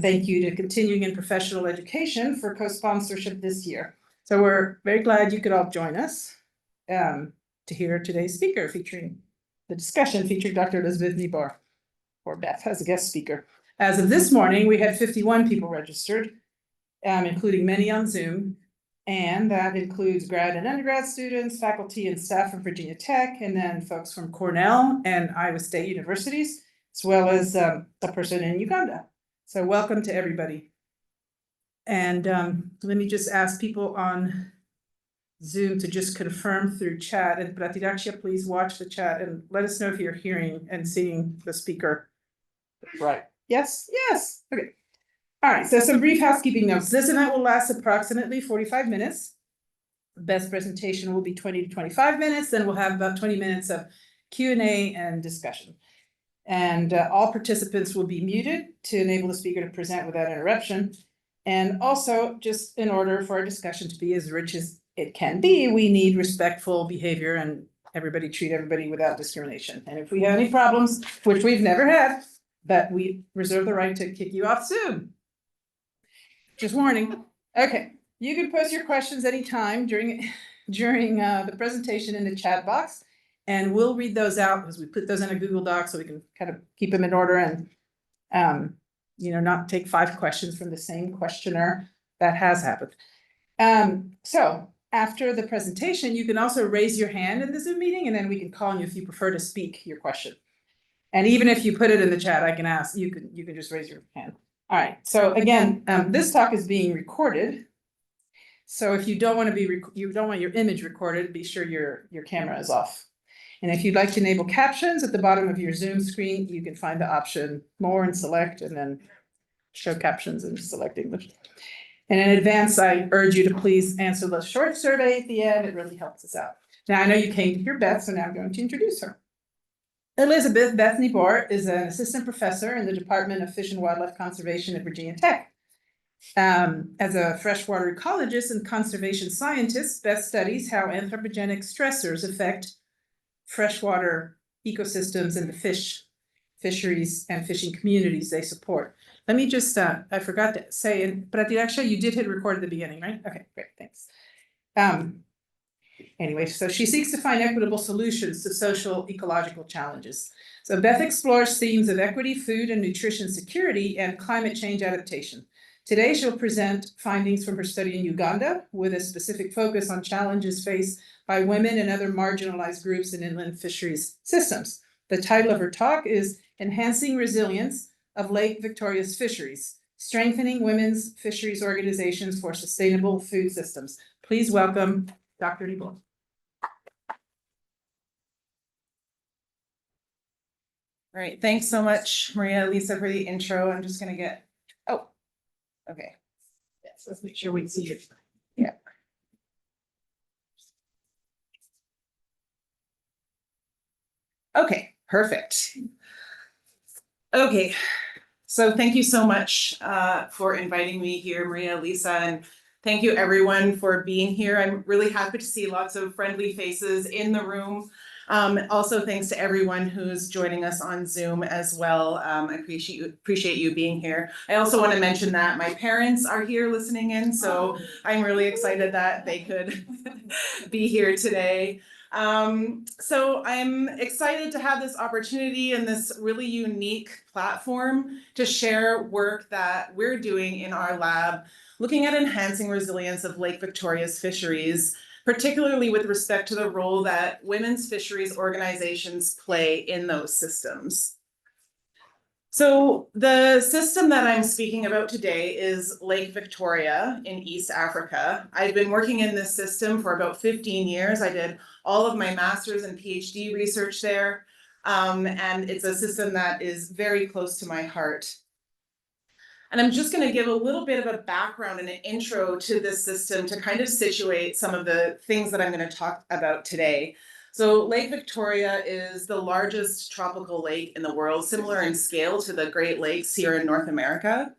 Thank you to Continuing in Professional Education for co-sponsorship this year. So we're very glad you could all join us to hear today's speaker featuring the discussion featuring Dr. Elizabeth Niebuhr, or Beth as a guest speaker. As of this morning, we had 51 people registered, including many on Zoom. And that includes grad and undergrad students, faculty and staff from Virginia Tech, and then folks from Cornell and Iowa State universities, as well as a person in Uganda. So welcome to everybody. And let me just ask people on Zoom to just confirm through chat. And Pratiraksha, please watch the chat and let us know if you're hearing and seeing the speaker. Right. Yes, yes. Okay. All right, so some brief housekeeping notes. This event will last approximately 45 minutes. The best presentation will be 20 to 25 minutes. Then we'll have about 20 minutes of Q&A and discussion. And all participants will be muted to enable the speaker to present without interruption. And also, just in order for our discussion to be as rich as it can be, we need respectful behavior and everybody treat everybody without discrimination. And if we have any problems, which we've never had, but we reserve the right to kick you off Zoom. Just warning. Okay, you can post your questions anytime during the presentation in the chat box, and we'll read those out because we put those in a Google Doc so we can kind of keep them in order and not take 5 questions from the same questioner. That has happened. So after the presentation, you can also raise your hand in the Zoom meeting, and then we can call on you if you prefer to speak your question. And even if you put it in the chat, I can ask. You can just raise your hand. All right, so again, this talk is being recorded. So if you don't want your image recorded, be sure your camera is off. And if you'd like to enable captions at the bottom of your Zoom screen, you can find the option more and select, and then show captions and select English. And in advance, I urge you to please answer the short survey at the end. It really helps us out. Now, I know you came to hear Beth, so now I'm going to introduce her. Elizabeth Beth Niebuhr is an assistant professor in the Department of Fish and Wildlife Conservation at Virginia Tech. As a freshwater ecologist and conservation scientist, Beth studies how anthropogenic stressors affect freshwater ecosystems and the fisheries and fishing communities they support. Let me just, I forgot to say, and Pratiraksha, you did hit record at the beginning, right? Okay, great, thanks. Anyway, so she seeks to find equitable solutions to social ecological challenges. So Beth explores themes of equity, food and nutrition security, and climate change adaptation. Today, she'll present findings from her study in Uganda with a specific focus on challenges faced by women and other marginalized groups in inland fisheries systems. The title of her talk is Enhancing Resilience of Lake Victoria's Fisheries, Strengthening Women's Fisheries Organizations for Sustainable Food Systems. Please welcome Dr. Niebuhr. All right, thanks so much, Maria Lisa, for the intro. I'm just gonna get, okay. Yes, let's make sure we see it. Yeah. Okay, perfect. Okay, so thank you so much for inviting me here, Maria Lisa, and thank you everyone for being here. I'm really happy to see lots of friendly faces in the room. Also, thanks to everyone who's joining us on Zoom as well. I appreciate you being here. I also want to mention that my parents are here listening in, so I'm really excited that they could be here today. So I'm excited to have this opportunity and this really unique platform to share work that we're doing in our lab, looking at enhancing resilience of Lake Victoria's fisheries, particularly with respect to the role that women's fisheries organizations play in those systems. So the system that I'm speaking about today is Lake Victoria in East Africa. I've been working in this system for about 15 years. I did all of my master's and PhD research there, and it's a system that is very close to my heart. And I'm just going to give a little bit of a background and an intro to this system to kind of situate some of the things that I'm going to talk about today. So Lake Victoria is the largest tropical lake in the world, similar in scale to the Great Lakes here in North America.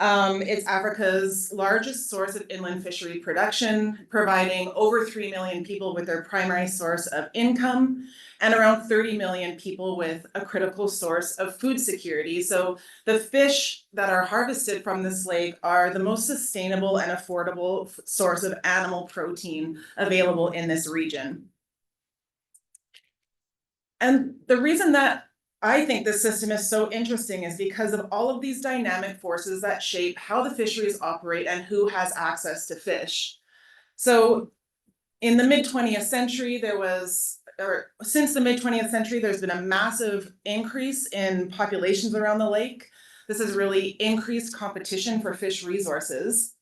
It's Africa's largest source of inland fishery production, providing over 3 million people with their primary source of income and around 30 million people with a critical source of food security. So the fish that are harvested from this lake are the most sustainable and affordable source of animal protein available in this region. And the reason that I think this system is so interesting is because of all of these dynamic forces that shape how the fisheries operate and who has access to fish. So in the mid-20th century, since the mid-20th century, there's been a massive increase in populations around the lake. This has really increased competition for fish resources.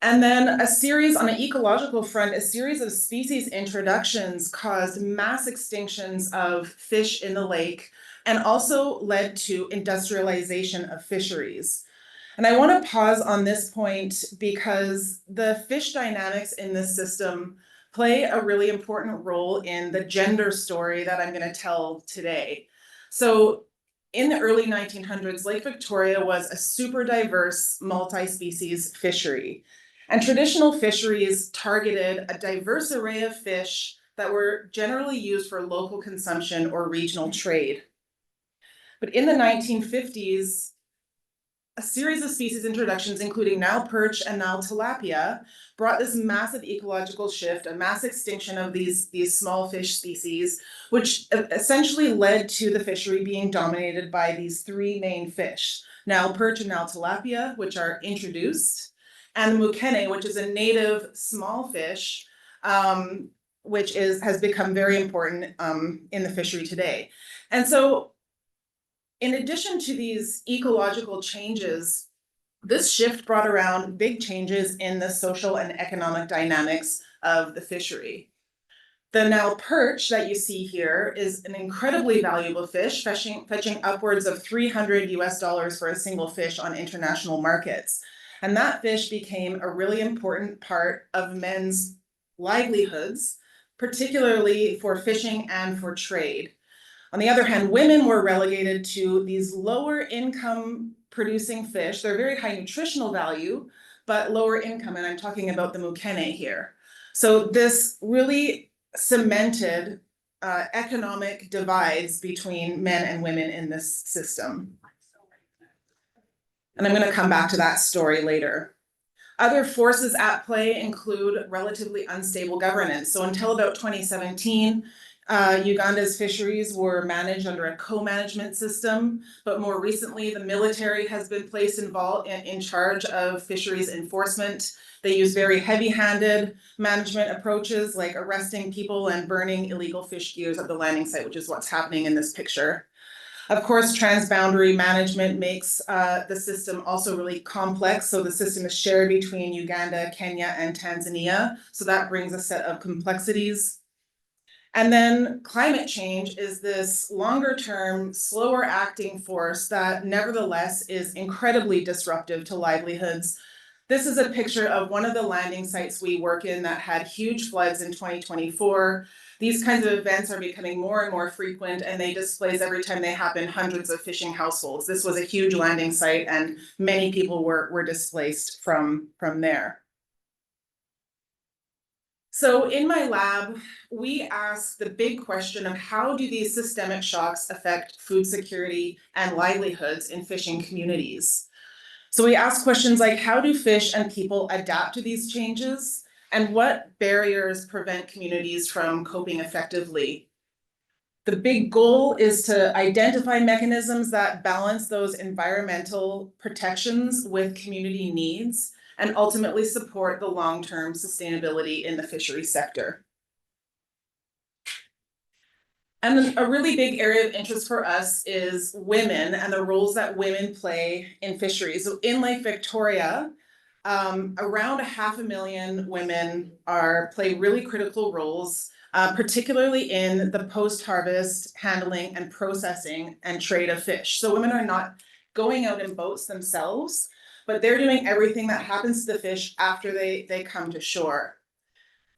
And then on the ecological front, a series of species introductions caused mass extinctions of fish in the lake and also led to industrialization of fisheries. And I want to pause on this point because the fish dynamics in this system play a really important role in the gender story that I'm going to tell today. So in the early 1900s, Lake Victoria was a super diverse multi-species fishery. And traditional fisheries targeted a diverse array of fish that were generally used for local consumption or regional trade. But in the 1950s, a series of species introductions, including Nile perch and Nile tilapia, brought this massive ecological shift, a mass extinction of these small fish species, which essentially led to the fishery being dominated by these three main fish, Nile perch and Nile tilapia, which are introduced, and the mukene, which is a native small fish, which has become very important in the fishery today. And so in addition to these ecological changes, this shift brought around big changes in the social and economic dynamics of the fishery. The Nile perch that you see here is an incredibly valuable fish, fetching upwards of $300 for a single fish on international markets. And that fish became a really important part of men's livelihoods, particularly for fishing and for trade. On the other hand, women were relegated to these lower income producing fish. They're very high nutritional value, but lower income, and I'm talking about the mukene here. So this really cemented economic divides between men and women in this system. And I'm going to come back to that story later. Other forces at play include relatively unstable governance. So until about 2017, Uganda's fisheries were managed under a co-management system, but more recently, the military has been placed in charge of fisheries enforcement. They use very heavy-handed management approaches like arresting people and burning illegal fish gears at the landing site, which is what's happening in this picture. Of course, transboundary management makes the system also really complex. So the system is shared between Uganda, Kenya, and Tanzania. So that brings a set of complexities. And then climate change is this longer term, slower acting force that nevertheless is incredibly disruptive to livelihoods. This is a picture of one of the landing sites we work in that had huge floods in 2024. These kinds of events are becoming more and more frequent, and they displace every time they happen hundreds of fishing households. This was a huge landing site, and many people were displaced from there. So in my lab, we ask the big question of how do these systemic shocks affect food security and livelihoods in fishing communities? So we ask questions like, how do fish and people adapt to these changes? And what barriers prevent communities from coping effectively? The big goal is to identify mechanisms that balance those environmental protections with community needs and ultimately support the long-term sustainability in the fishery sector. And a really big area of interest for us is women and the roles that women play in fisheries. So in Lake Victoria, around 500,000 women play really critical roles, particularly in the post-harvest handling and processing and trade of fish. So women are not going out in boats themselves, but they're doing everything that happens to the fish after they come to shore.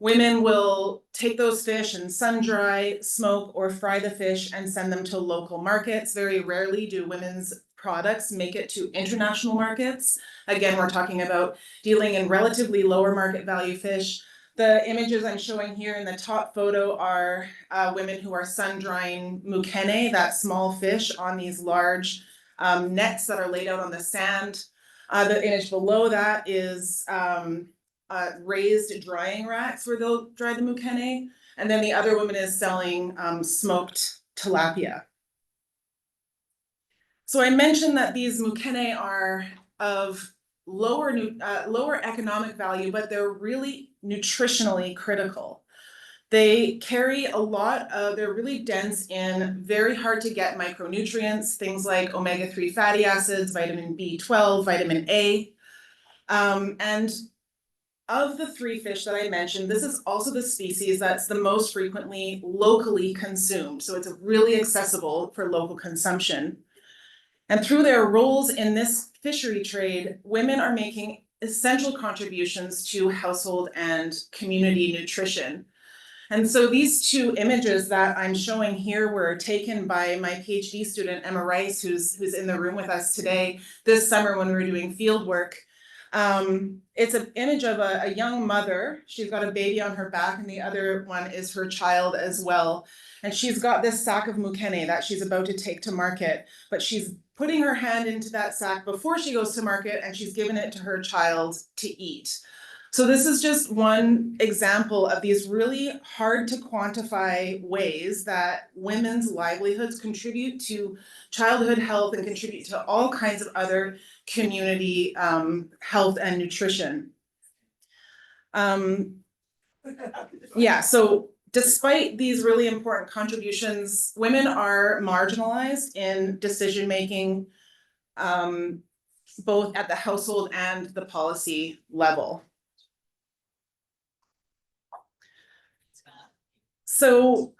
Women will take those fish and sun dry, smoke, or fry the fish and send them to local markets. Very rarely do women's products make it to international markets. Again, we're talking about dealing in relatively lower market value fish. The images I'm showing here in the top photo are women who are sun drying mukene, that small fish, on these large nets that are laid out on the sand. The image below that is raised drying racks where they'll dry the mukene. And then the other woman is selling smoked tilapia. So I mentioned that these mukene are of lower economic value, but they're really nutritionally critical. They carry a lot of, they're really dense in very hard to get micronutrients, things like omega-3 fatty acids, vitamin B12, vitamin A. And of the three fish that I mentioned, this is also the species that's the most frequently locally consumed. So it's really accessible for local consumption. And through their roles in this fishery trade, women are making essential contributions to household and community nutrition. And so these two images that I'm showing here were taken by my PhD student, Emma Rice, who's in the room with us today this summer when we were doing field work. It's an image of a young mother. She's got a baby on her back, and the other one is her child as well. And she's got this sack of mukene that she's about to take to market, but she's putting her hand into that sack before she goes to market, and she's given it to her child to eat. So this is just one example of these really hard to quantify ways that women's livelihoods contribute to childhood health and contribute to all kinds of other community health and nutrition. Yeah, so despite these really important contributions, women are marginalized in decision-making, both at the household and the policy level. So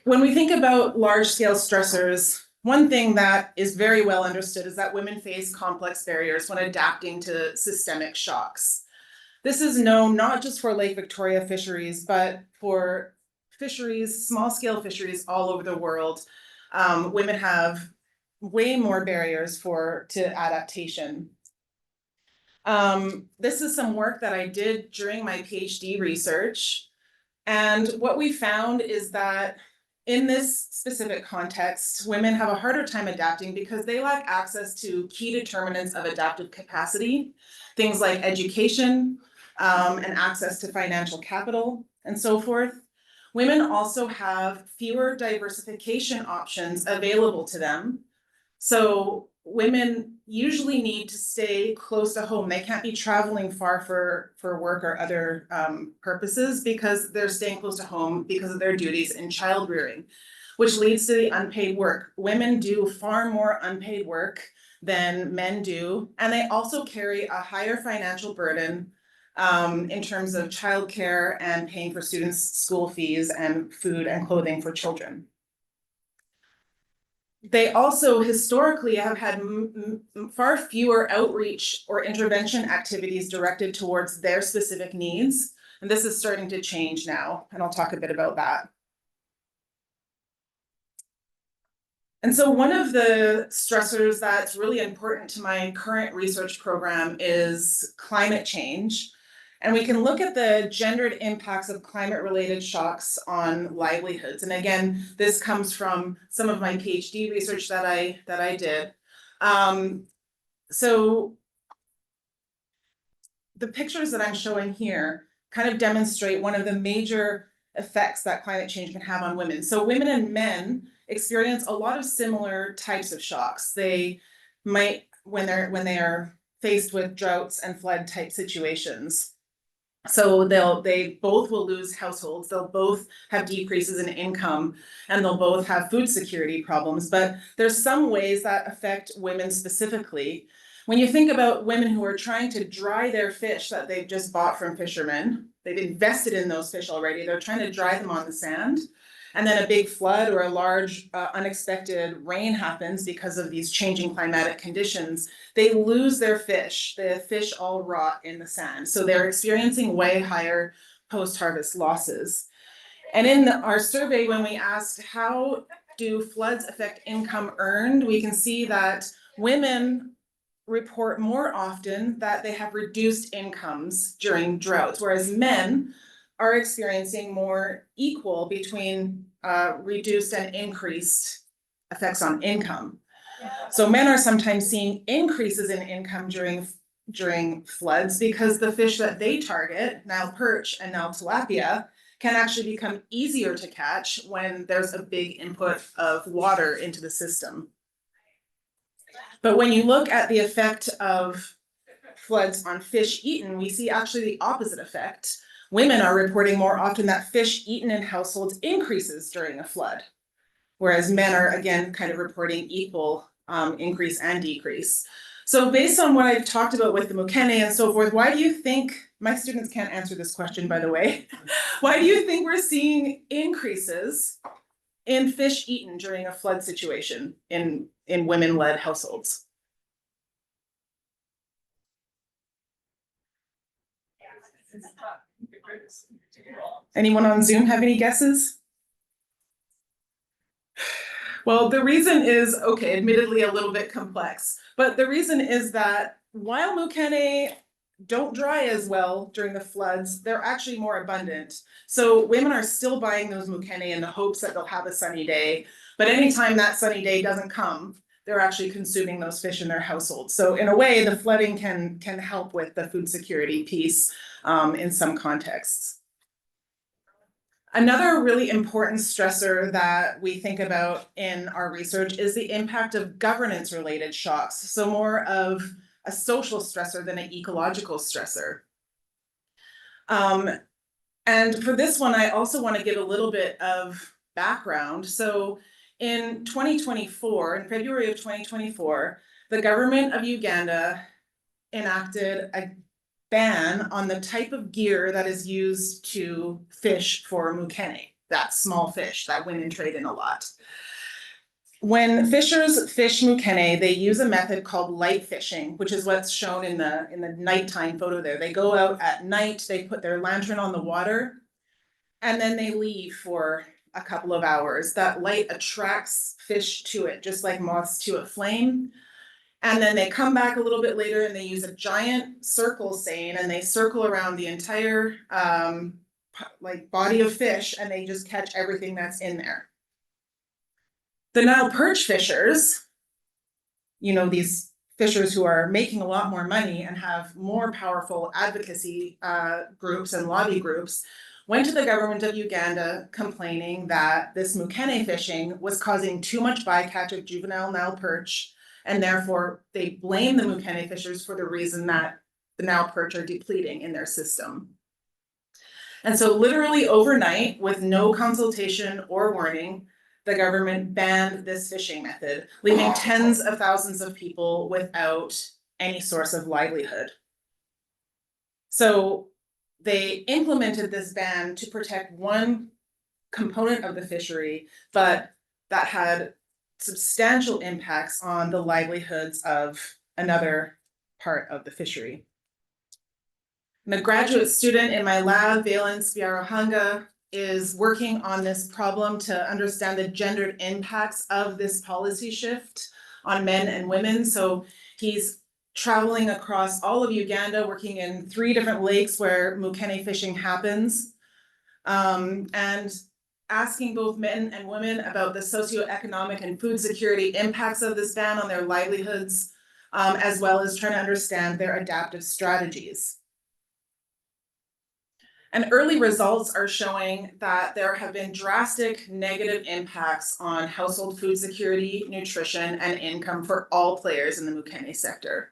when we think about large-scale stressors, one thing that is very well understood is that women face complex barriers when adapting to systemic shocks. This is known not just for Lake Victoria fisheries, but for fisheries, small-scale fisheries all over the world. Women have way more barriers to adaptation. This is some work that I did during my PhD research. And what we found is that in this specific context, women have a harder time adapting because they lack access to key determinants of adaptive capacity, things like education, and access to financial capital, and so forth. Women also have fewer diversification options available to them. So women usually need to stay close to home. They can't be traveling far for work or other purposes because they're staying close to home because of their duties in child rearing, which leads to the unpaid work. Women do far more unpaid work than men do, and they also carry a higher financial burden in terms of childcare and paying for students' school fees and food and clothing for children. They also historically have had far fewer outreach or intervention activities directed towards their specific needs. And this is starting to change now, and I'll talk a bit about that. And so one of the stressors that's really important to my current research program is climate change. And we can look at the gendered impacts of climate-related shocks on livelihoods. And again, this comes from some of my PhD research that I did. So the pictures that I'm showing here kind of demonstrate one of the major effects that climate change can have on women. So women and men experience a lot of similar types of shocks. They might, when they are faced with droughts and flood type situations. So they both will lose households, they'll both have decreases in income, and they'll both have food security problems. But there's some ways that affect women specifically. When you think about women who are trying to dry their fish that they've just bought from fishermen, they've invested in those fish already, they're trying to dry them on the sand. And then a big flood or a large unexpected rain happens because of these changing climatic conditions. They lose their fish. The fish all rot in the sand. So they're experiencing way higher post-harvest losses. And in our survey, when we asked how do floods affect income earned, we can see that women report more often that they have reduced incomes during droughts, whereas men are experiencing more equal between reduced and increased effects on income. So men are sometimes seeing increases in income during floods because the fish that they target, Nile perch and Nile tilapia, can actually become easier to catch when there's a big input of water into the system. But when you look at the effect of floods on fish eaten, we see actually the opposite effect. Women are reporting more often that fish eaten in households increases during a flood, whereas men are again kind of reporting equal increase and decrease. So based on what I've talked about with the mukene and so forth, why do you think, my students can't answer this question by the way, why do you think we're seeing increases in fish eaten during a flood situation in women-led households? Anyone on Zoom have any guesses? Well, the reason is, okay, admittedly a little bit complex, but the reason is that while mukene don't dry as well during the floods, they're actually more abundant. So women are still buying those mukene in the hopes that they'll have a sunny day, but anytime that sunny day doesn't come, they're actually consuming those fish in their households. So in a way, the flooding can help with the food security piece in some contexts. Another really important stressor that we think about in our research is the impact of governance-related shocks. So more of a social stressor than an ecological stressor. And for this one, I also want to give a little bit of background. So in 2024, in February of 2024, the government of Uganda enacted a ban on the type of gear that is used to fish for mukene, that small fish that women trade in a lot. When fishers fish mukene, they use a method called light fishing, which is what's shown in the nighttime photo there. They go out at night, they put their lantern on the water, and then they leave for a couple of hours. That light attracts fish to it, just like moths to a flame. And then they come back a little bit later and they use a giant circle seine and they circle around the entire like body of fish and they just catch everything that's in there. The Nile perch fishers, you know, these fishers who are making a lot more money and have more powerful advocacy groups and lobby groups, went to the government of Uganda complaining that this mukene fishing was causing too much bycatch of juvenile Nile perch, and therefore they blame the mukene fishers for the reason that the Nile perch are depleting in their system. And so literally overnight, with no consultation or warning, the government banned this fishing method, leaving tens of thousands of people without any source of livelihood. So they implemented this ban to protect one component of the fishery, but that had substantial impacts on the livelihoods of another part of the fishery. And a graduate student in my lab, Valence Biarohanga, is working on this problem to understand the gendered impacts of this policy shift on men and women. So he's traveling across all of Uganda, working in 3 different lakes where mukene fishing happens, and asking both men and women about the socioeconomic and food security impacts of this ban on their livelihoods, as well as trying to understand their adaptive strategies. And early results are showing that there have been drastic negative impacts on household food security, nutrition, and income for all players in the mukene sector.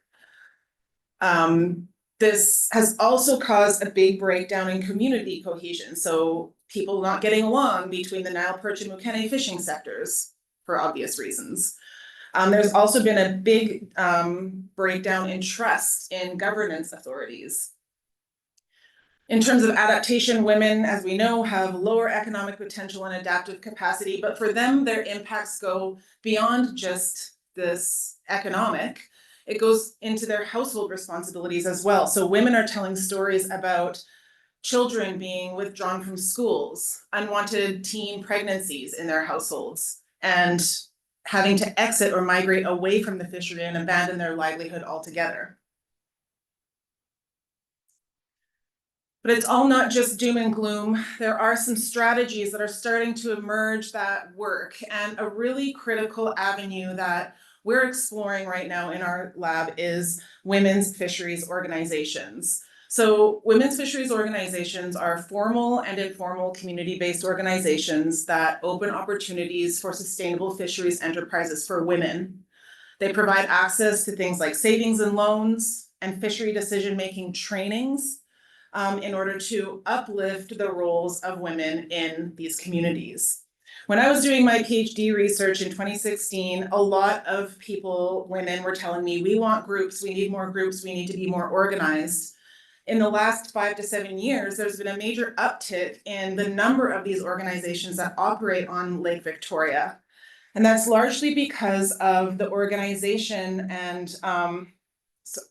This has also caused a big breakdown in community cohesion. So people not getting along between the Nile perch and mukene fishing sectors for obvious reasons. There's also been a big breakdown in trust in governance authorities. In terms of adaptation, women, as we know, have lower economic potential and adaptive capacity, but for them, their impacts go beyond just this economic. It goes into their household responsibilities as well. So women are telling stories about children being withdrawn from schools, unwanted teen pregnancies in their households, and having to exit or migrate away from the fishery and abandon their livelihood altogether. But it's all not just doom and gloom. There are some strategies that are starting to emerge that work, and a really critical avenue that we're exploring right now in our lab is women's fisheries organizations. So women's fisheries organizations are formal and informal community-based organizations that open opportunities for sustainable fisheries enterprises for women. They provide access to things like savings and loans and fishery decision-making trainings in order to uplift the roles of women in these communities. When I was doing my PhD research in 2016, a lot of people, women, were telling me, we want groups, we need more groups, we need to be more organized. In the last 5 to 7 years, there's been a major uptick in the number of these organizations that operate on Lake Victoria. And that's largely because of the organization and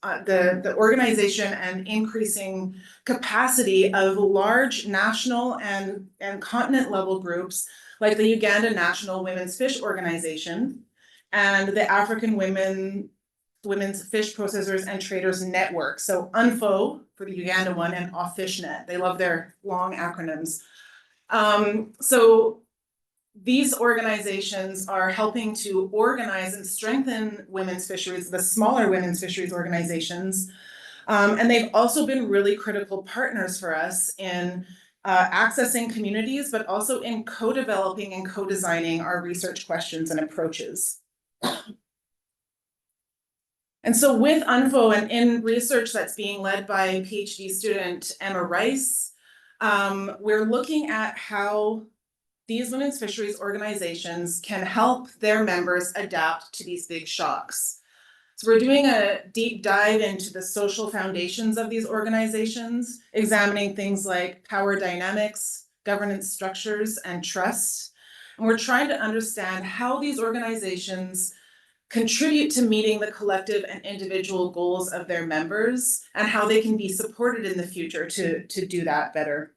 the organization and increasing capacity of large national and continent level groups like the Uganda National Women's Fish Organization and the African Women's Fish Processors and Traders Network. So UNFO for the Uganda one and OffFishNet. They love their long acronyms. So these organizations are helping to organize and strengthen women's fisheries, the smaller women's fisheries organizations. And they've also been really critical partners for us in accessing communities, but also in co-developing and co-designing our research questions and approaches. And so with UNFO and in research that's being led by PhD student Emma Rice, we're looking at how these women's fisheries organizations can help their members adapt to these big shocks. So we're doing a deep dive into the social foundations of these organizations, examining things like power dynamics, governance structures, and trust. And we're trying to understand how these organizations contribute to meeting the collective and individual goals of their members and how they can be supported in the future to do that better.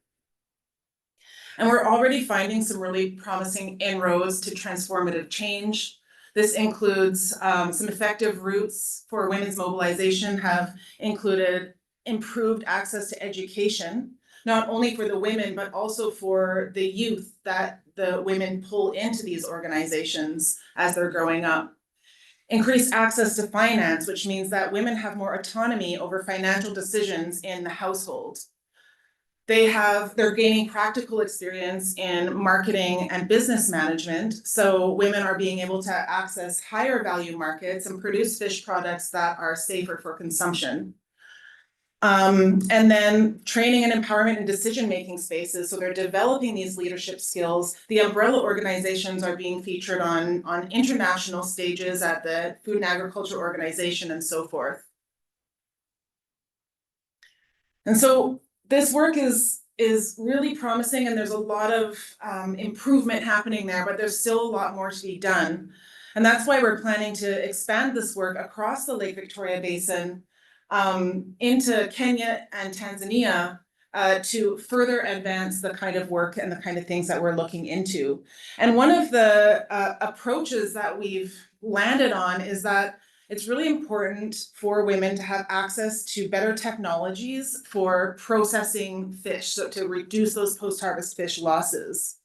And we're already finding some really promising inroads to transformative change. This includes some effective routes for women's mobilization have included improved access to education, not only for the women, but also for the youth that the women pull into these organizations as they're growing up. Increased access to finance, which means that women have more autonomy over financial decisions in the household. They're gaining practical experience in marketing and business management. So women are being able to access higher value markets and produce fish products that are safer for consumption. And then training and empowerment in decision-making spaces. So they're developing these leadership skills. The umbrella organizations are being featured on international stages at the Food and Agriculture Organization and so forth. And so this work is really promising, and there's a lot of improvement happening there, but there's still a lot more to be done. And that's why we're planning to expand this work across the Lake Victoria Basin into Kenya and Tanzania to further advance the kind of work and the kind of things that we're looking into. And one of the approaches that we've landed on is that it's really important for women to have access to better technologies for processing fish, so to reduce those post-harvest fish losses.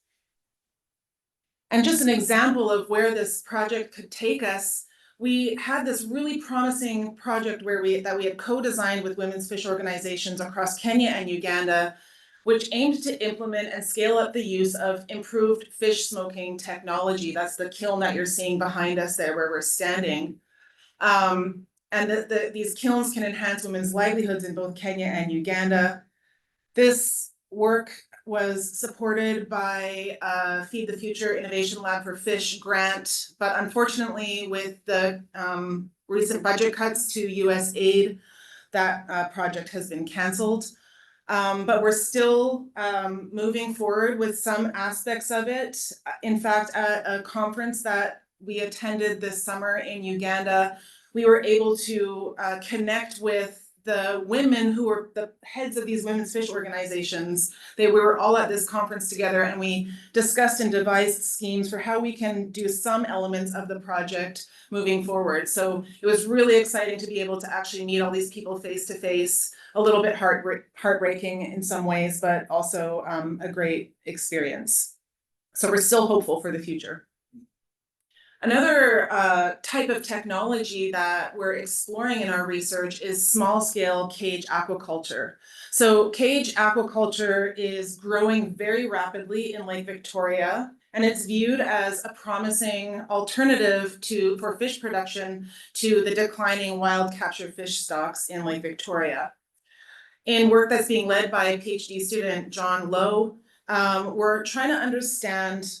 And just an example of where this project could take us, we had this really promising project where we had co-designed with women's fish organizations across Kenya and Uganda, which aimed to implement and scale up the use of improved fish smoking technology. That's the kiln that you're seeing behind us there where we're standing. And these kilns can enhance women's livelihoods in both Kenya and Uganda. This work was supported by Feed the Future Innovation Lab for Fish grant, but unfortunately with the recent budget cuts to US aid, that project has been canceled. But we're still moving forward with some aspects of it. In fact, at a conference that we attended this summer in Uganda, we were able to connect with the women who were the heads of these women's fish organizations, we were all at this conference together, and we discussed and devised schemes for how we can do some elements of the project moving forward. So it was really exciting to be able to actually meet all these people face to face, a little bit heartbreaking in some ways, but also a great experience. So we're still hopeful for the future. Another type of technology that we're exploring in our research is small-scale cage aquaculture. So cage aquaculture is growing very rapidly in Lake Victoria, and it's viewed as a promising alternative for fish production to the declining wild capture fish stocks in Lake Victoria. In work that's being led by a PhD student, John Lowe, we're trying to understand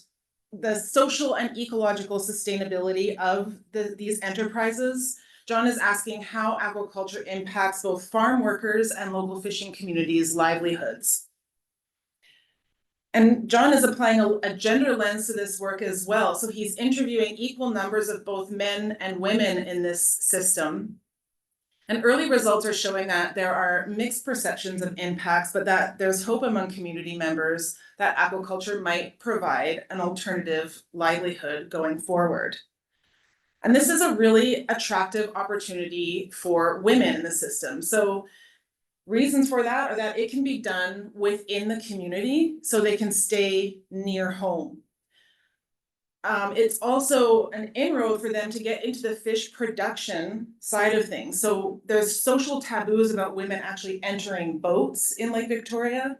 the social and ecological sustainability of these enterprises. John is asking how aquaculture impacts both farm workers and local fishing communities' livelihoods. And John is applying a gender lens to this work as well. So he's interviewing equal numbers of both men and women in this system. And early results are showing that there are mixed perceptions of impacts, but that there's hope among community members that aquaculture might provide an alternative livelihood going forward. And this is a really attractive opportunity for women in the system. So reasons for that are that it can be done within the community, so they can stay near home. It's also an inroad for them to get into the fish production side of things. So there's social taboos about women actually entering boats in Lake Victoria.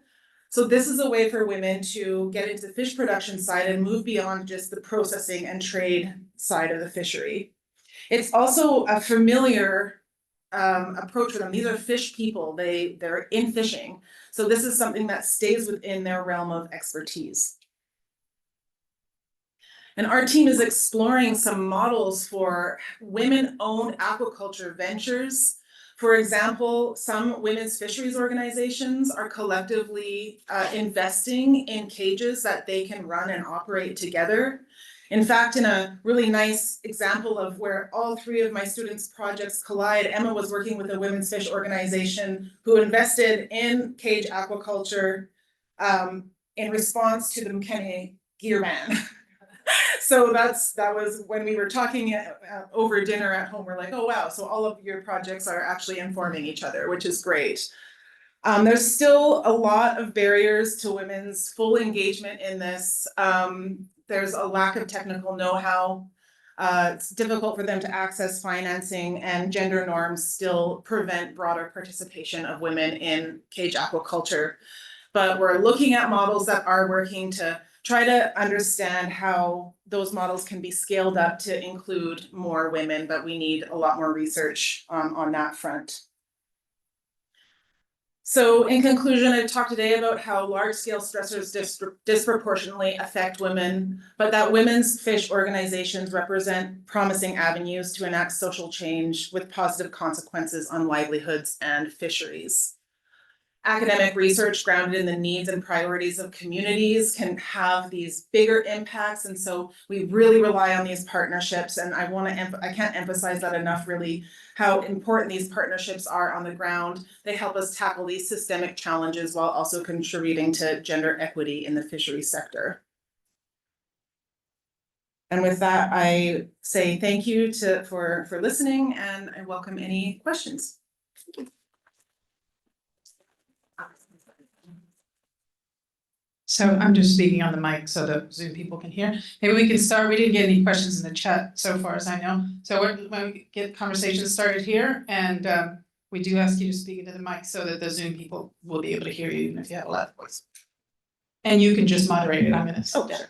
So this is a way for women to get into the fish production side and move beyond just the processing and trade side of the fishery. It's also a familiar approach for them. These are fish people, they're in fishing. So this is something that stays within their realm of expertise. And our team is exploring some models for women-owned aquaculture ventures. For example, some women's fisheries organizations are collectively investing in cages that they can run and operate together. In fact, in a really nice example of where all three of my students' projects collide, Emma was working with a women's fish organization who invested in cage aquaculture in response to the McKinney gear ban. So that was when we were talking over dinner at home, we're like, oh wow, so all of your projects are actually informing each other, which is great. There's still a lot of barriers to women's full engagement in this. There's a lack of technical know-how. It's difficult for them to access financing, and gender norms still prevent broader participation of women in cage aquaculture. But we're looking at models that are working to try to understand how those models can be scaled up to include more women, but we need a lot more research on that front. So in conclusion, I talked today about how large-scale stressors disproportionately affect women, but that women's fish organizations represent promising avenues to enact social change with positive consequences on livelihoods and fisheries. Academic research grounded in the needs and priorities of communities can have these bigger impacts, and so we really rely on these partnerships, and I can't emphasize that enough, really, how important these partnerships are on the ground. They help us tackle these systemic challenges while also contributing to gender equity in the fisheries sector. And with that, I say thank you for listening, and I welcome any questions. So I'm just speaking on the mic so the Zoom people can hear. Maybe we can start. We didn't get any questions in the chat so far as I know. So when we get conversations started here, and we do ask you to speak into the mic so that the Zoom people will be able to hear you even if you have a loud voice. And you can just moderate it. I'm gonna. Oh, better.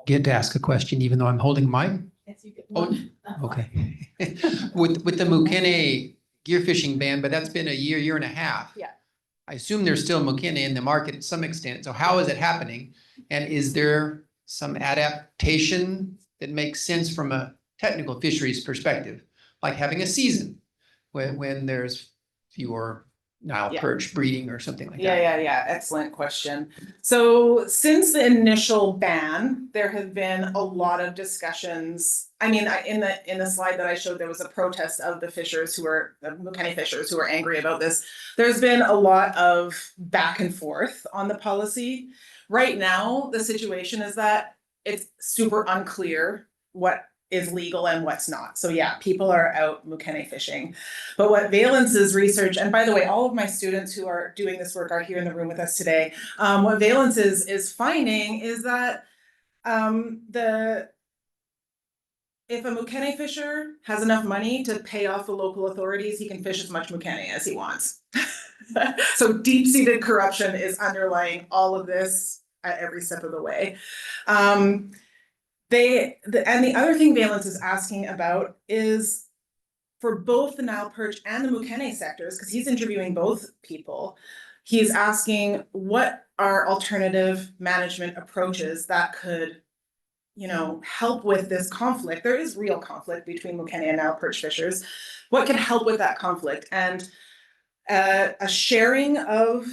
Get to ask a question even though I'm holding a mic? Yes, you get one. Okay. with the McKinney gear fishing ban, but that's been a year and a half. Yeah. I assume there's still McKinney in the market to some extent. So how is it happening? And is there some adaptation that makes sense from a technical fisheries perspective? Like having a season when there's fewer Nile Yeah. perch breeding or something like Yeah, that? yeah. Excellent question. So since the initial ban, there have been a lot of discussions. I mean, in the slide that I showed, there was a protest of the fishers the Mukene fishers who were angry about this. There's been a lot of back and forth on the policy. Right now, the situation is that it's super unclear what is legal and what's not. So yeah, people are out Mukene fishing. But what Valence's research, and by the way, all of my students who are doing this work are here in the room with us today. What Valence is finding is that if a Mukene fisher has enough money to pay off the local authorities, he can fish as much Mukene as he wants. So deep-seated corruption is underlying all of this at every step of the way. And the other thing Valence is asking about is for both the Nile perch and the Mukene sectors, because he's interviewing both people, he's asking what are alternative management approaches that could, help with this conflict. There is real conflict between Mukene and Nile perch fishers. What can help with that conflict? And a sharing of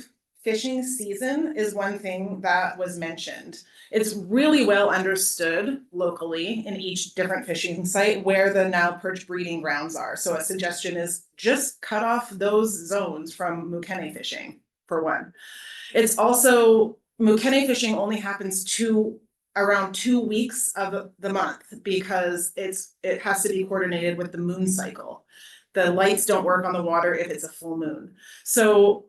fishing season is one thing that was mentioned. It's really well understood locally in each different fishing site where the Nile perch breeding grounds are. So a suggestion is just cut off those zones from Mukene fishing, for one. It's also, Mukene fishing only happens around 2 weeks of the month because it has to be coordinated with the moon cycle. The lights don't work on the water if it's a full moon. So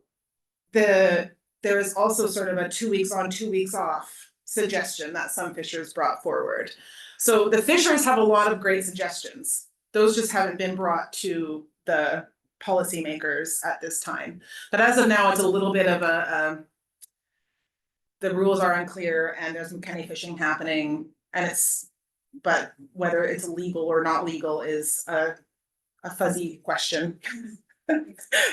there is also sort of a 2 weeks on, 2 weeks off suggestion that some fishers brought forward. So the fishers have a lot of great suggestions. Those just haven't been brought to the policymakers at this time. But as of now, it's a little bit of the rules are unclear and there's Mukene fishing happening, but whether it's legal or not legal is a fuzzy question.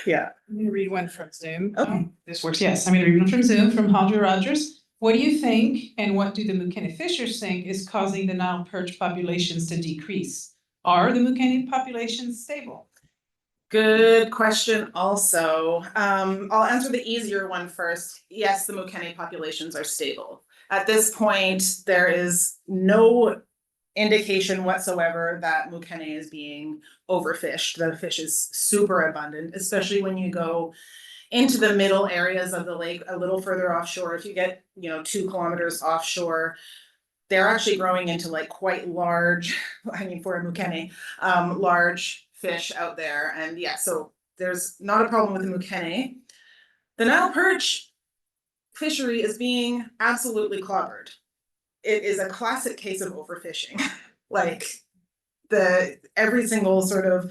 Yeah. I'm gonna read one from Zoom. Okay. This works, yes. I'm gonna read one from Zoom from Hodger Rogers. What do you think, and what do the Mukene fishers think is causing the Nile perch populations to decrease? Are the Mukene populations stable? Good question also. I'll answer the easier one first. Yes, the Mukene populations are stable. At this point, there is no indication whatsoever that Mukene is being overfished. The fish is super abundant, especially when you go into the middle areas of the lake, a little further offshore. If you get, 2 kilometers offshore, they're actually growing into like quite large, for a Mukene, large fish out there. And yeah, so there's not a problem with the Mukene. The Nile perch fishery is being absolutely clobbered. It is a classic case of overfishing. Like every single sort of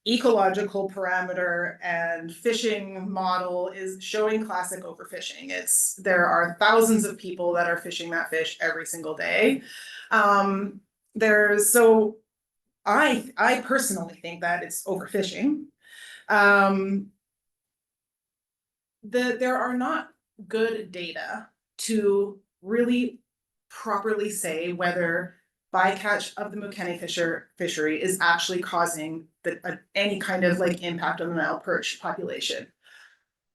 ecological parameter and fishing model is showing classic overfishing. There are thousands of people that are fishing that fish every single day. I personally think that it's overfishing. There are not good data to really properly say whether bycatch of the Mukene fishery is actually causing any kind of impact on the Nile perch population.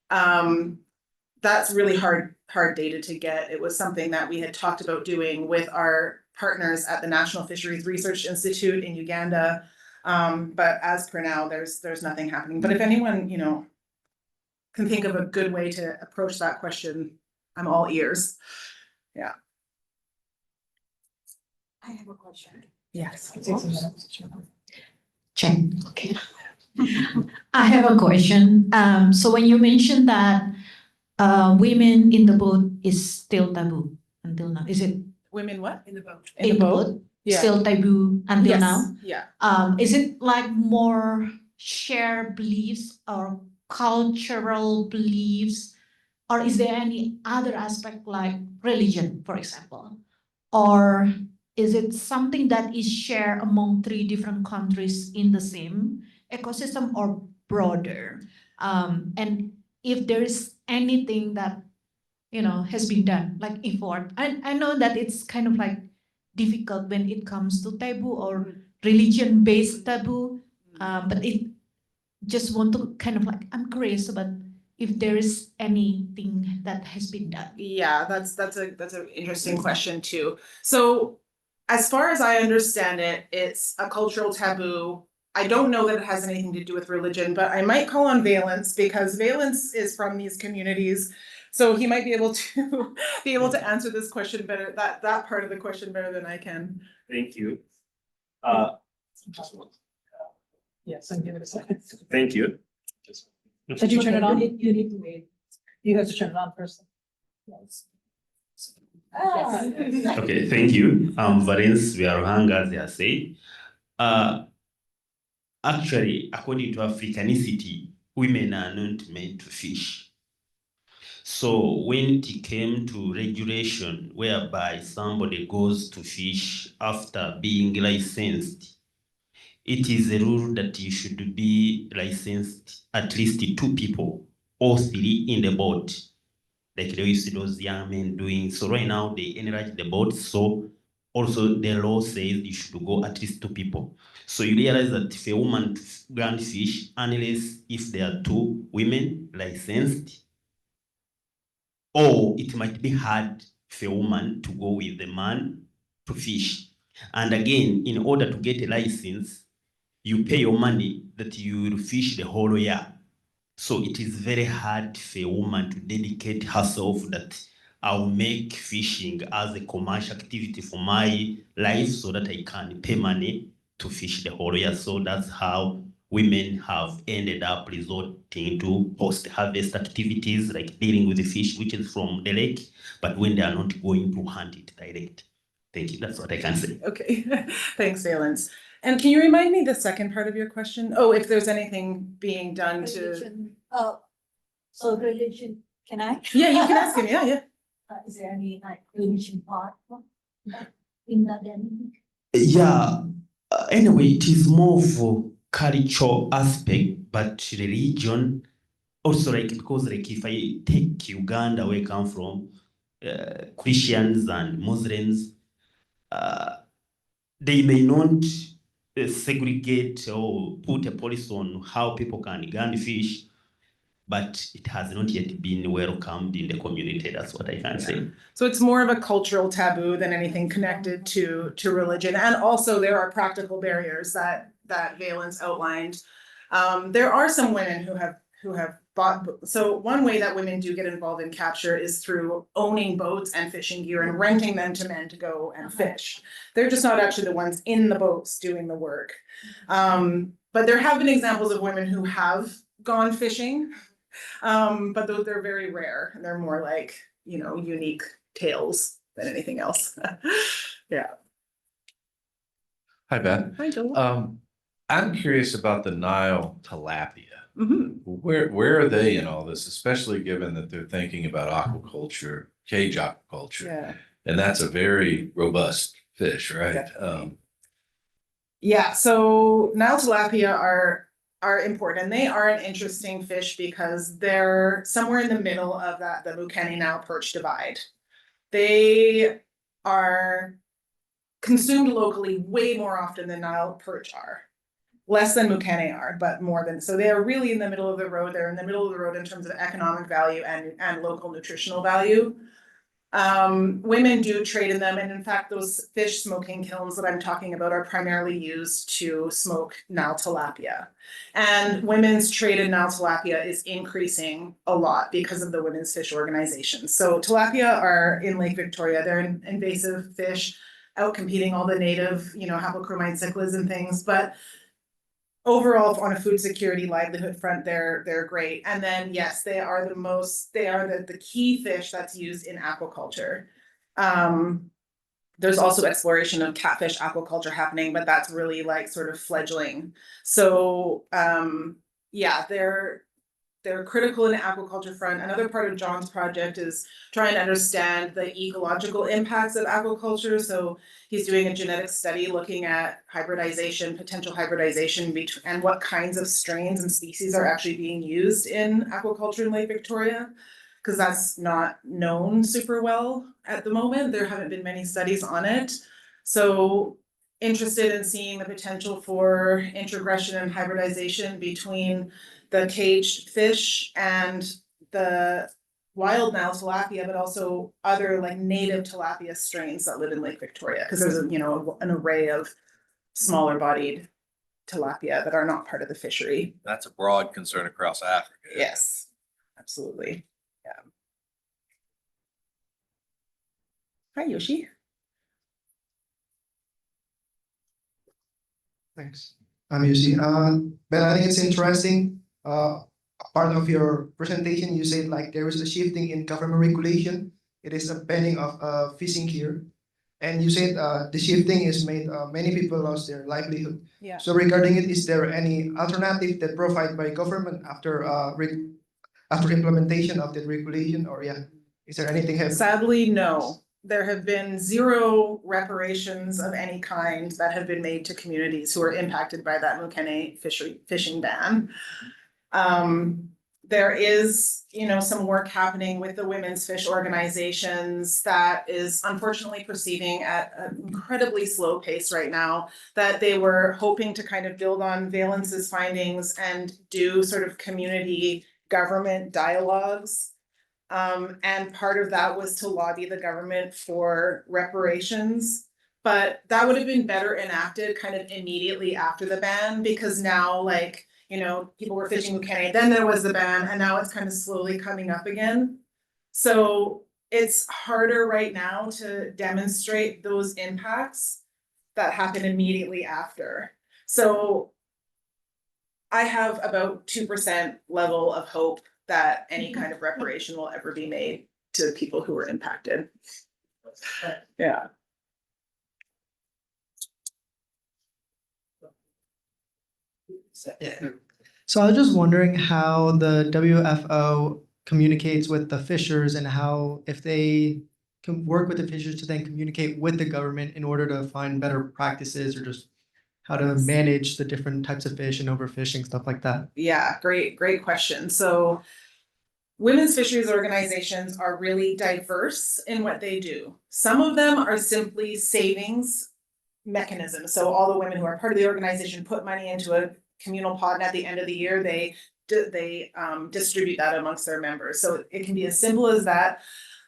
That's really hard data to get. It was something that we had talked about doing with our partners at the National Fisheries Research Institute in Uganda. But as per now, there's nothing happening. But if anyone, can think of a good way to approach that question, I'm all ears. Yeah. I have a question. Yes. Check. Okay. I have a question. So when you mentioned that women in the boat is still taboo until now, is it Women what? In the boat. in the boat Yeah. still taboo until Yes. now? Yeah. Is it like more shared beliefs or cultural beliefs, or is there any other aspect like religion, for example? Or is it something that is shared among 3 different countries in the same ecosystem or broader? And if there is anything that, has been done, like effort. I know that it's kind of like difficult when it comes to taboo or religion-based taboo, but it just want to kind of like, I'm curious about if there is anything that has been done. Yeah, that's an interesting question too. So as far as I understand it, it's a cultural taboo. I don't know that it has anything to do with religion, but I might call on Valence because Valence is from these communities. So he might be able to answer this question better, that part of the question better than I can. Thank you. Yes, and give it a second. Thank you. Did you turn it on? You need to wait. You have to turn it on first. Okay, thank you. Valence Viaruhanga, as they are saying. Actually, according to Africanicity, women are not meant to fish. So when it came to regulation, whereby somebody goes to fish after being licensed, it is a rule that you should be licensed at least 2 people or 3 in the boat. Like they used to those young men doing. So right now they enlarge the boat. So also the law says you should go at least 2 people. So you realize that if a woman can't fish, unless if there are 2 women licensed, or it might be hard for a woman to go with a man to fish. And again, in order to get a license, you pay your money that you will fish the whole year. So it is very hard for a woman to dedicate herself that I'll make fishing as a commercial activity for my life so that I can pay money to fish the whole year. So that's how women have ended up resorting to post-harvest activities like dealing with the fish, which is from the lake, but when they are not going to hunt it direct. Thank you, that's what I can say. Okay, thanks, Valence. And can you remind me the second part of your question? Oh, if there's anything being done to, Religion, so religion, can I? yeah, you can ask him, yeah. Is there any like religion part in that then? Yeah, anyway, it is more of a cultural aspect, but religion also, like, because like if I take Uganda where I come from, Christians and Muslims, they may not segregate or put a policy on how people can gun fish, but it has not yet been welcomed in the community. That's what I can say. So it's more of a cultural taboo than anything connected to religion. And also there are practical barriers that Valence outlined. There are some women who have bought, so one way that women do get involved in capture is through owning boats and fishing gear and renting them to men to go and fish. They're just not actually the ones in the boats doing the work. But there have been examples of women who have gone fishing, but those they're very rare. They're more like, unique tales than anything else. Yeah. Hi, Beth. Hi, Joel. I'm curious about the Nile tilapia. Mhm. Where are they in all this, especially given that they're thinking about aquaculture, cage aquaculture, Yeah. and that's a very robust fish, right? Definitely. Yeah, so Nile tilapia are important, and they are an interesting fish because they're somewhere in the middle of the Mukene Nile perch divide. They are consumed locally way more often than Nile perch are. Less than Mukene are, but more than, so they are really in the middle of the road. They're in the middle of the road in terms of economic value and local nutritional value. Women do trade in them, and in fact, those fish smoking kilns that I'm talking about are primarily used to smoke Nile tilapia. And women's trade in Nile tilapia is increasing a lot because of the women's fish organizations. So tilapia are in Lake Victoria. They're an invasive fish, out competing all the native, haplochromiid cichlids and things, but overall, on a food security livelihood front, they're great. And then yes, they are the key fish that's used in aquaculture. There's also exploration of catfish aquaculture happening, but that's really like sort of fledgling. So yeah, they're critical in the aquaculture front. Another part of John's project is trying to understand the ecological impacts of aquaculture. So he's doing a genetic study looking at hybridization, potential hybridization, and what kinds of strains and species are actually being used in aquaculture in Lake Victoria, because that's not known super well at the moment. There haven't been many studies on it. So interested in seeing the potential for introgression and hybridization between the caged fish and the wild Nile tilapia, but also other like native tilapia strains that live in Lake Victoria, because there's an array of smaller bodied tilapia that are not part of the fishery. That's a broad concern across Africa. Yes, absolutely. Yeah. Hi, Yoshi. Thanks. I'm Yusi. But I think it's interesting. Part of your presentation, you said like there is a shifting in government regulation. It is a banning of fishing here. And you said the shifting is made many people lost their livelihood. Yeah. So regarding it, is there any alternative that provided by government after after implementation of that regulation, or yeah, is there anything happening? Sadly, no. There have been zero reparations of any kind that have been made to communities who are impacted by that Mukene fishing ban. There is, some work happening with the women's fish organizations that is unfortunately proceeding at an incredibly slow pace right now, that they were hoping to kind of build on Valence's findings and do sort of community government dialogues. And part of that was to lobby the government for reparations. But that would have been better enacted kind of immediately after the ban, because now people were fishing Mukene, then there was the ban, and now it's kind of slowly coming up again. So it's harder right now to demonstrate those impacts that happen immediately after. So I have about 2% level of hope that any kind of reparation will ever be made to people who were impacted. Yeah. Yeah. So I was just wondering how the WFO communicates with the fishers, and how, if they can work with the fishers to then communicate with the government in order to find better practices, or just how to manage the different types of fish and overfishing, stuff like that. Yeah, great question. So women's fisheries organizations are really diverse in what they do. Some of them are simply savings mechanisms. So all the women who are part of the organization put money into a communal pot, and at the end of the year, they distribute that amongst their members. So it can be as simple as that.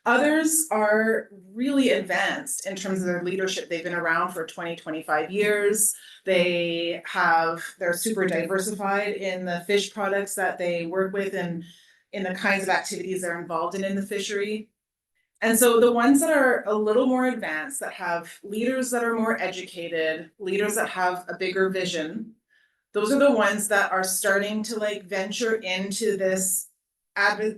Others are really advanced in terms of their leadership. They've been around for 20-25 years. They're super diversified in the fish products that they work with and in the kinds of activities they're involved in the fishery. And so the ones that are a little more advanced, that have leaders that are more educated, leaders that have a bigger vision, those are the ones that are starting to venture into this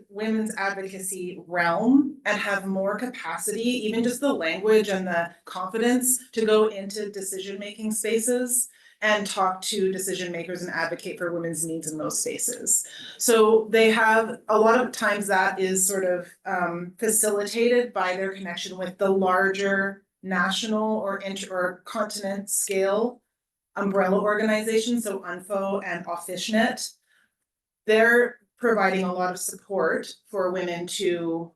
women's advocacy realm and have more capacity, even just the language and the confidence to go into decision-making spaces and talk to decision makers and advocate for women's needs in those spaces. So they have, a lot of times that is sort of facilitated by their connection with the larger national or continent scale umbrella organizations, so UNFO and OffFishNet. They're providing a lot of support for women to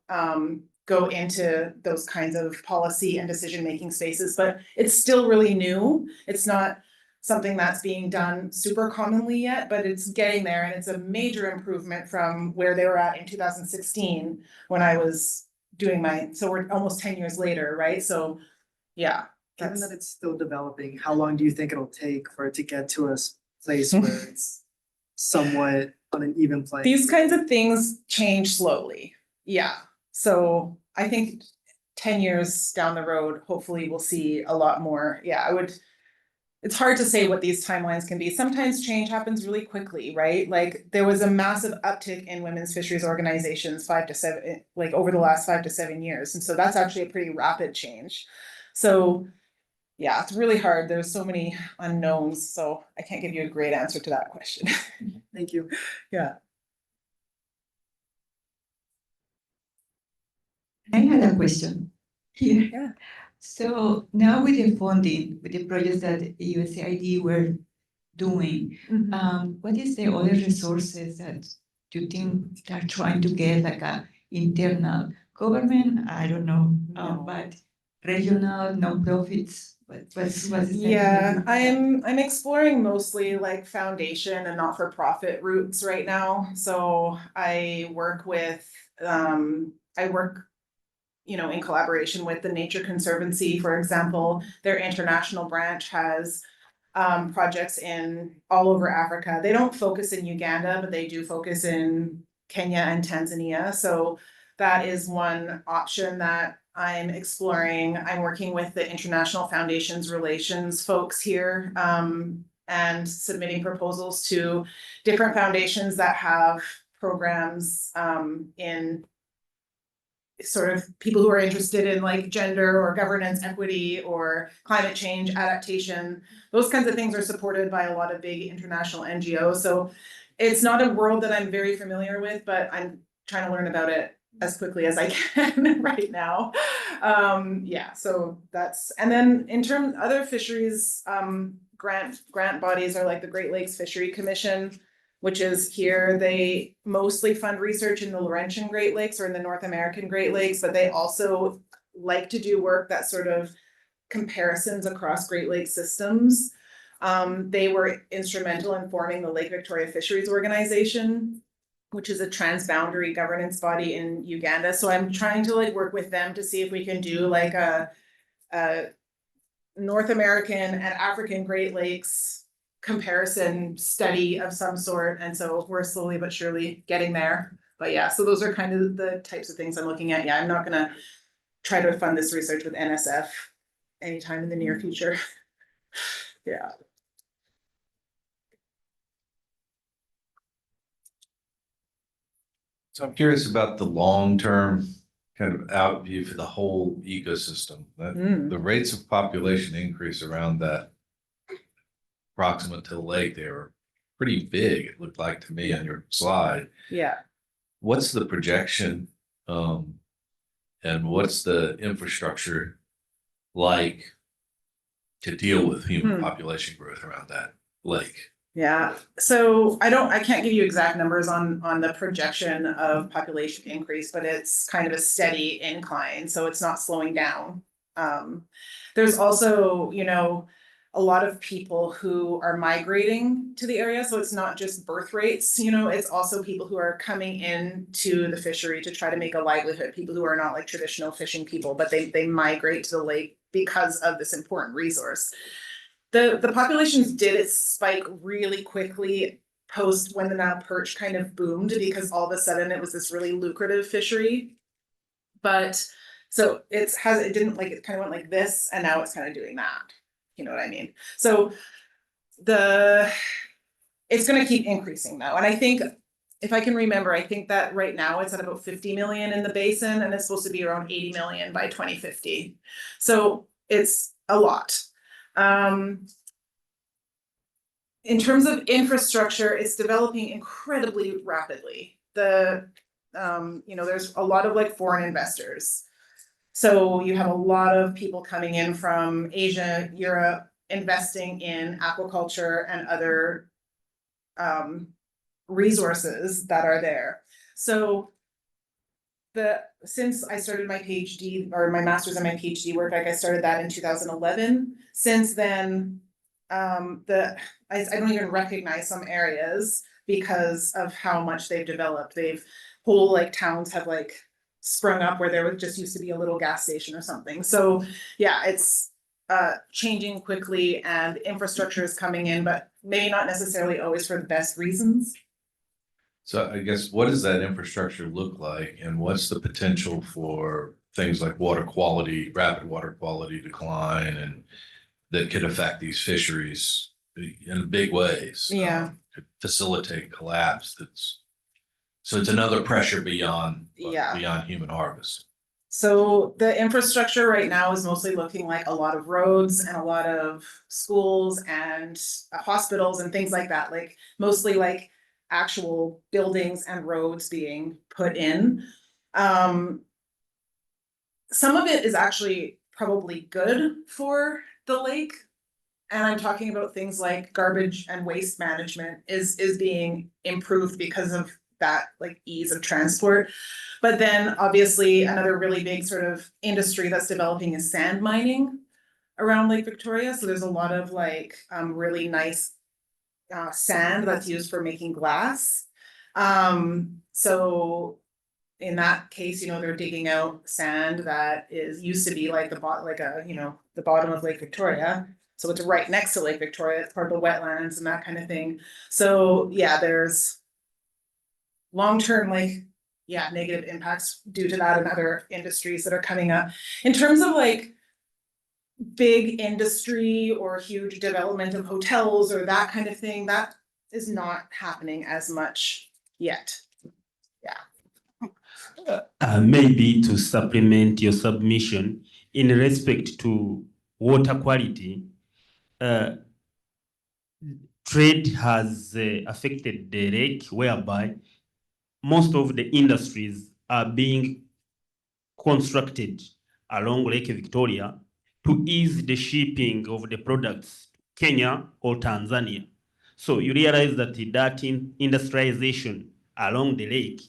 go into those kinds of policy and decision-making spaces, but it's still really new. It's not something that's being done super commonly yet, but it's getting there, and it's a major improvement from where they were at in 2016 when I was doing so we're almost 10 years later, right? So yeah. Given that it's still developing, how long do you think it'll take for it to get to a place where it's somewhat on an even plane? These kinds of things change slowly. Yeah. So I think 10 years down the road, hopefully we'll see a lot more. Yeah, it's hard to say what these timelines can be. Sometimes change happens really quickly, right? Like there was a massive uptick in women's fisheries organizations over the last 5 to 7 years. And so that's actually a pretty rapid change. So yeah, it's really hard. There's so many unknowns, so I can't give you a great answer to that question. Thank you. Yeah. I had a question here. Yeah. So now with the funding, with the projects that USAID were doing, what is the other resources that you think they're trying to get, like a internal government? I don't know, No. but regional nonprofits What's the Yeah, I'm exploring mostly like foundation and not-for-profit routes right now. So I work with, in collaboration with the Nature Conservancy, for example. Their international branch has projects in all over Africa. They don't focus in Uganda, but they do focus in Kenya and Tanzania. So that is one option that I'm exploring. I'm working with the International Foundations Relations folks here, and submitting proposals to different foundations that have programs in sort of people who are interested in like gender or governance, equity, or climate change, adaptation. Those kinds of things are supported by a lot of big international NGOs. So it's not a world that I'm very familiar with, but I'm trying to learn about it as quickly as I can right now. Yeah, so that's, and then in terms other fisheries, grant bodies are like the Great Lakes Fishery Commission, which is here. They mostly fund research in the Laurentian Great Lakes or in the North American Great Lakes, but they also like to do work that sort of comparisons across Great Lakes systems. They were instrumental in forming the Lake Victoria Fisheries Organization, which is a transboundary governance body in Uganda. So I'm trying to like work with them to see if we can do like a North American and African Great Lakes comparison study of some sort. And so we're slowly but surely getting there. But yeah, so those are kind of the types of things I'm looking at. Yeah, I'm not gonna try to fund this research with NSF anytime in the near future. Yeah. So I'm curious about the long-term kind of out view for the whole ecosystem. The rates of population increase around that proximate to the lake, they were pretty big, it looked like to me on your slide. Yeah. What's the projection, and what's the infrastructure like to deal with human population growth around that lake? Yeah, so I can't give you exact numbers on the projection of population increase, but it's kind of a steady incline, so it's not slowing down. There's also, a lot of people who are migrating to the area, so it's not just birth rates, it's also people who are coming into the fishery to try to make a livelihood, people who are not like traditional fishing people, but they migrate to the lake because of this important resource. The populations did spike really quickly post when the Nile perch kind of boomed, because all of a sudden it was this really lucrative fishery. But so it didn't like, it kind of went like this, and now it's kind of doing that. You know what I mean? So it's going to keep increasing though. And I think, if I can remember, I think that right now it's at about 50 million in the basin, and it's supposed to be around 80 million by 2050. So it's a lot. In terms of infrastructure, it's developing incredibly rapidly. There's a lot of like foreign investors. So you have a lot of people coming in from Asia, Europe, investing in aquaculture and other resources that are there. So since I started my PhD or my master's and my PhD work, like I started that in 2011. Since then, I don't even recognize some areas because of how much they've developed. Whole like towns have like sprung up where there just used to be a little gas station or something. So yeah, it's changing quickly and infrastructure is coming in, but maybe not necessarily always for the best reasons. So I guess, what does that infrastructure look like, and what's the potential for things like water quality, rapid water quality decline, and that could affect these fisheries in big ways? Yeah. Could facilitate collapse. So it's another pressure beyond human harvest. So the infrastructure right now is mostly looking like a lot of roads and a lot of schools and hospitals and things like that, like mostly like actual buildings and roads being put in. Some of it is actually probably good for the lake. And I'm talking about things like garbage and waste management is being improved because of that like ease of transport. But then obviously another really big sort of industry that's developing is sand mining. around Lake Victoria, so there's a lot of like really nice sand that's used for making glass. So in that case, you know, they're digging out sand that used to be like the bottom of Lake Victoria. So it's right next to Lake Victoria, it's part of the wetlands and that kind of thing. So yeah, there's long-term negative impacts due to that and other industries that are coming up. In terms of like big industry or huge development of hotels or that kind of thing, that is not happening as much yet. Maybe to supplement your submission in respect to water quality, trade has affected the lake, whereby most of the industries are being constructed along Lake Victoria to ease the shipping of the products to Kenya or Tanzania. So you realize that that industrialization along the lake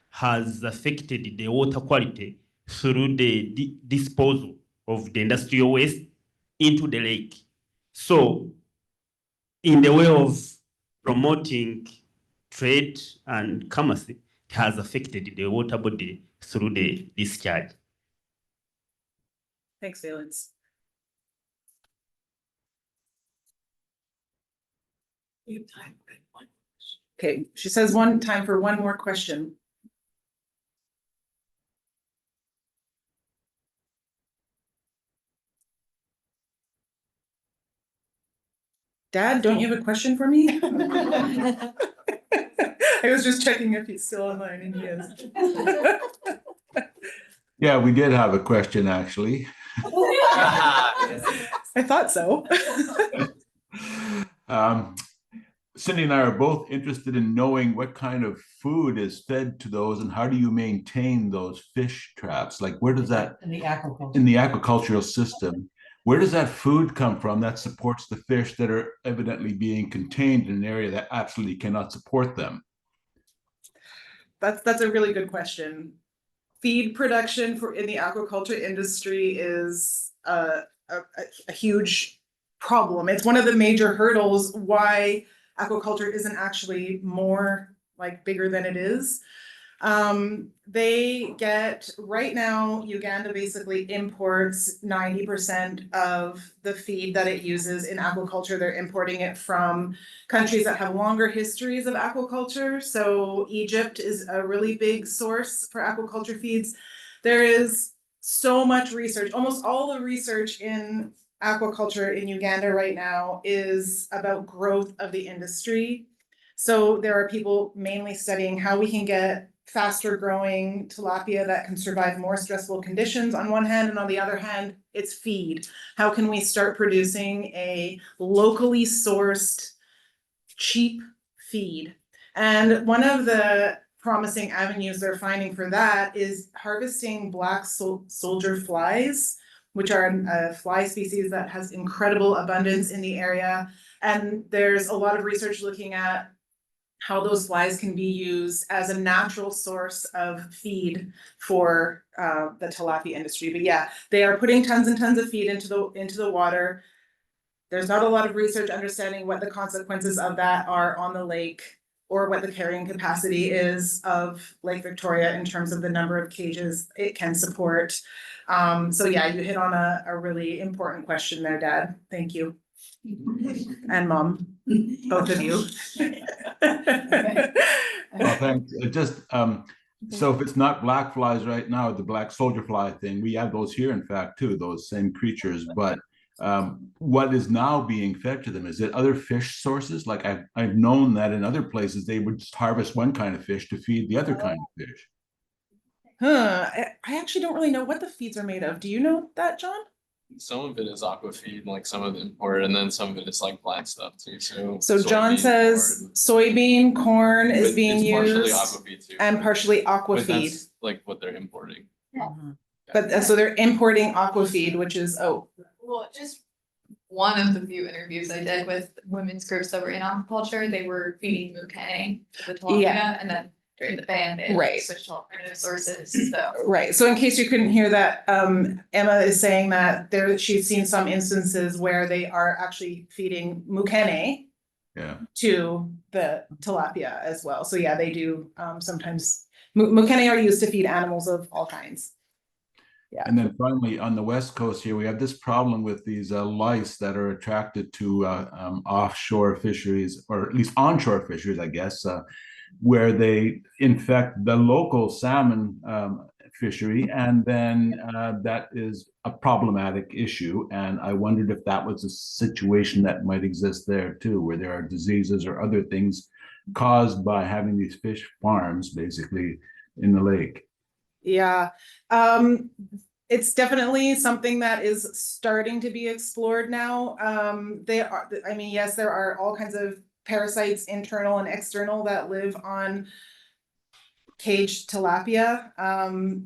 has affected the water quality through the disposal of the industrial waste into the lake. So in the way of promoting trade and commerce, it has affected the water body through the discharge. Thanks, Valence. Okay, she says time for one more question. Dad, don't you have a question for me? I was just checking if he's still online, and he is. Yeah, we did have a question, actually. I thought so. Cindy and I are both interested in knowing what kind of food is fed to those and how do you maintain those fish traps? Like, where does that, in the aquacultural system, where does that food come from that supports the fish that are evidently being contained in an area that absolutely cannot support them? That's a really good question. Feed production in the aquaculture industry is a huge problem. It's one of the major hurdles why aquaculture isn't actually more like bigger than it is. Right now, Uganda basically imports 90% of the feed that it uses in aquaculture. They're importing it from countries that have longer histories of aquaculture. So Egypt is a really big source for aquaculture feeds. There is so much research, almost all the research in aquaculture in Uganda right now is about growth of the industry. So there are people mainly studying how we can get faster growing tilapia that can survive more stressful conditions on one hand, and on the other hand, it's feed. How can we start producing a locally sourced, cheap feed? And one of the promising avenues they're finding for that is harvesting black soldier flies, which are a fly species that has incredible abundance in the area. And there's a lot of research looking at how those flies can be used as a natural source of feed for the tilapia industry. But yeah, they are putting tons and tons of feed into the water. There's not a lot of research understanding what the consequences of that are on the lake or what the carrying capacity is of Lake Victoria in terms of the number of cages it can support. So yeah, you hit on a really important question there, Dad. Thank you. And Mom, both of you. Well, thanks. So if it's not black flies right now, the black soldier fly thing, we have those here, in fact, too, those same creatures. But what is now being fed to them? Is it other fish sources? Like I've known that in other places, they would just harvest one kind of fish to feed the other kind of fish. I actually don't really know what the feeds are made of. Do you know that, John? Some of it is aqua feed, like some of it imported, and then some of it is like plant stuff too. So John says soybean, corn is being used, partially aqua feed too, and partially aqua but feed. that's like what they're importing. But so they're importing aqua feed, which is Well, just one of the few interviews I did with women's groups that were in aquaculture, they were feeding mukene to the tilapia, and then abandoned. Right. Switch to alternative sources, so. Right, so in case you couldn't hear that, Emma is saying that she's seen some instances where they are actually feeding mukene Yeah. to the tilapia as well. So yeah, they do, sometimes, mukene are used to feed animals of all kinds. Yeah. And then finally, on the West Coast here, we have this problem with these lice that are attracted to offshore fisheries, or at least onshore fisheries, I guess, where they infect the local salmon fishery, and then that is a problematic issue. And I wondered if that was a situation that might exist there too, where there are diseases or other things caused by having these fish farms basically in the lake. Yeah, it's definitely something that is starting to be explored now. Yes, there are all kinds of parasites, internal and external, that live on caged tilapia.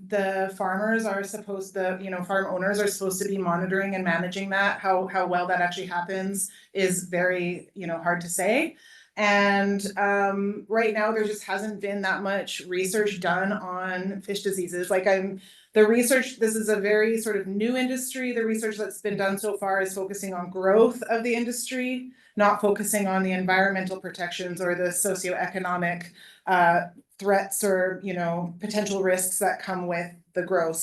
The farmers are supposed to, farm owners are supposed to be monitoring and managing that. How well that actually happens is very, hard to say. And right now there just hasn't been that much research done on fish diseases. This is a very sort of new industry. The research that's been done so far is focusing on growth of the industry, not focusing on the environmental protections or the socioeconomic threats or, potential risks that come with the growth.